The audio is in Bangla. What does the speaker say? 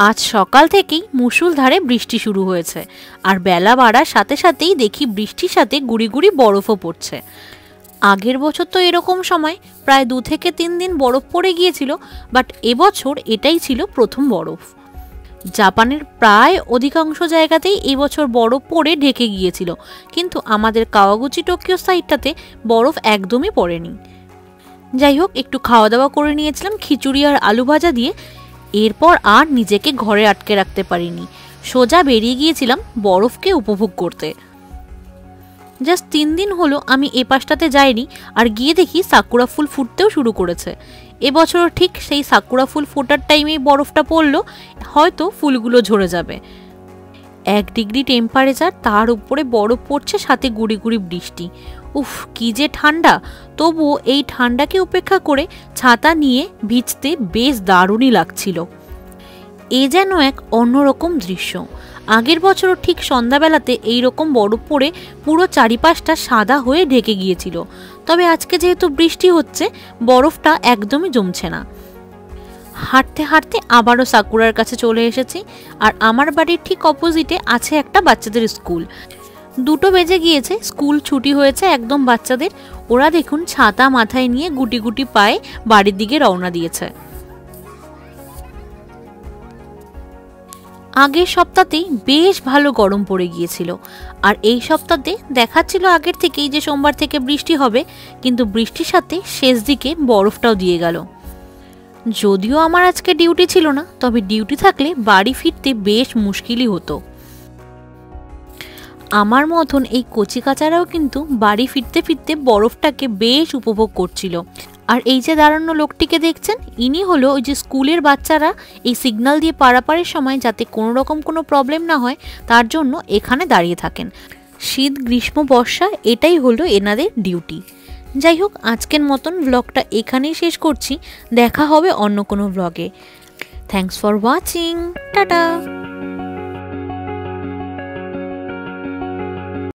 আজ সকাল থেকেই মুষলধারে বৃষ্টি শুরু হয়েছে, আর বেলা বাড়ার সাথে সাথেই দেখি বৃষ্টির সাথে গুড়ি গুড়ি বরফও পড়ছে। আগের বছর তো এরকম সময় প্রায় 2 থেকে 3 দিন বরফ পড়ে গিয়েছিল, বাট এবছর এটাই ছিল প্রথম বরফ। জাপানের প্রায় অধিকাংশ জায়গাতেই এবছর বরফ পড়ে ঢেকে গিয়েছিল, কিন্তু আমাদের কাওয়াগুচি টোকিও সাইডটাতে বরফ একদমই পড়েনি। যাই হোক, একটু খাওয়া দাওয়া করে নিয়েছিলাম খিচুড়ি আর আলু ভাজা দিয়ে। এরপর আর নিজেকে ঘরে আটকে রাখতে পারিনি, সোজা বেরিয়ে গিয়েছিলাম বরফকে উপভোগ করতে। জাস্ট 3 দিন হলো আমি এ পাশটাতে যাইনি, আর গিয়ে দেখি সাকুরা ফুল ফুটতেও শুরু করেছে। এবছরও ঠিক সেই সাকুরা ফুল ফোটার টাইমেই বরফটা পড়লো, হয়তো ফুলগুলো ঝরে যাবে। 1 ডিগ্রি টেম্পারেচার, তার উপরে বরফ পড়ছে, সাথে গুড়ি গুড়ি বৃষ্টি। উফ, কি যে ঠান্ডা! তবুও এই ঠান্ডাকে উপেক্ষা করে ছাতা নিয়ে ভিজতে বেশ দারুণই লাগছিল। এ যেন এক অন্যরকম দৃশ্য। আগের বছরও ঠিক সন্ধ্যাবেলাতে এইরকম বরফ পড়ে পুরো চারিপাশটা সাদা হয়ে ঢেকে গিয়েছিল, তবে আজকে যেহেতু বৃষ্টি হচ্ছে, বরফটা একদমই জমছে না। হাঁটতে হাঁটতে আবারও সাকুরার কাছে চলে এসেছি, আর আমার বাড়ির ঠিক অপোজিটে আছে একটা বাচ্চাদের স্কুল। 2টো বেজে গিয়েছে, স্কুল ছুটি হয়েছে একদম বাচ্চাদের। ওরা দেখুন ছাতা মাথায় নিয়ে গুটি গুটি পায়ে বাড়ির দিকে রওনা দিয়েছে। আগের সপ্তাহতেই বেশ ভালো গরম পড়ে গিয়েছিল, আর এই সপ্তাহে দেখাচ্ছিল আগের থেকেই যে সোমবার থেকে বৃষ্টি হবে, কিন্তু বৃষ্টির সাথে শেষ দিকে বরফটাও দিয়ে গেল। যদিও আমার আজকে ডিউটি ছিল না, তবে ডিউটি থাকলে বাড়ি ফিরতে বেশ মুশকিলই হতো। আমার মতন এই কচিকাচারাও কিন্তু বাড়ি ফিরতে ফিরতে বরফটাকে বেশ উপভোগ করছিল। আর এই যে দাঁড়ানো লোকটিকে দেখছেন, ইনি হলো ওই যে স্কুলের বাচ্চারা এই সিগন্যাল দিয়ে পারাপারের সময় যাতে কোনো রকম কোনো প্রবলেম না হয় তার জন্য এখানে দাঁড়িয়ে থাকেন। শীত, গ্রীষ্ম, বর্ষা এটাই হলো এনাদের ডিউটি। যাই হোক, আজকের মতন ব্লগটা এখানেই শেষ করছি। দেখা হবে অন্য কোনো ব্লগে। Thanks for watching. টাটা।